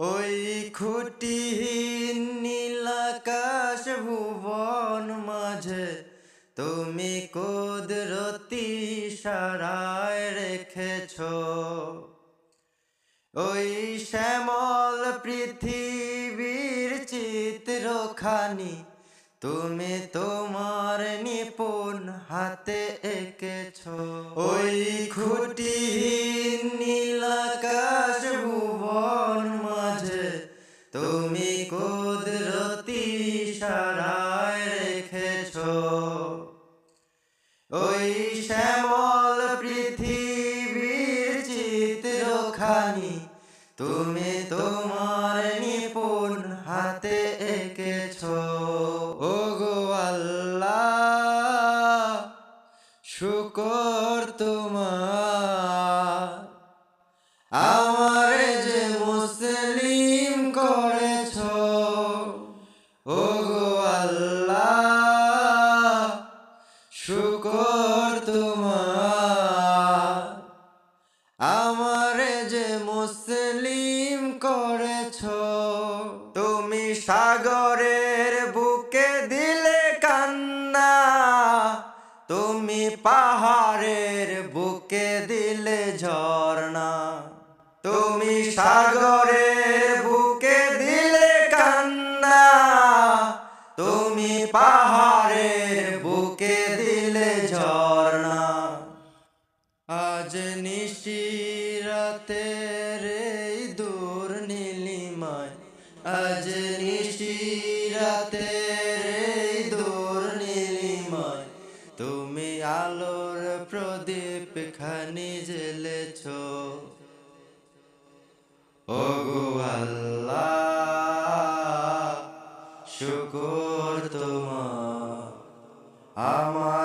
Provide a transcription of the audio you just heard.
ওই খুঁটিহীন নীলাকাশ ভুবন মাঝে তুমি কুদরতি সারায় রেখেছ। ওই শ্যামল পৃথিবীর চিত্রখানি তুমি তোমার নিপুণ হাতে এঁকেছ। ওই খুঁটিহীন নীলাকাশ ভুবন মাঝে তুমি কুদরতি সারায় রেখেছ। ওই শ্যামল পৃথিবীর চিত্রখানি তুমি তোমার নিপুণ হাতে এঁকেছ। ওগো আল্লাহ, শুকর তোমার, আমার যে মুসলিম করেছ। ওগো আল্লাহ, শুকর তোমার, আমার যে মুসলিম করেছ। তুমি সাগরের বুকে দিলে কান্না, তুমি পাহাড়ের বুকে দিলে ঝর্ণা। তুমি সাগরের বুকে দিলে কান্না, তুমি পাহাড়ের বুকে দিলে ঝর্ণা। আজ নিশিরাতের এই দূর নীলিমায়, আজ নিশিরাতের এই দূর নীলিমায় তুমি আলোর প্রদীপ খানি জ্বেলেছ। ওগো আল্লাহ, শুকর তোমার, আমার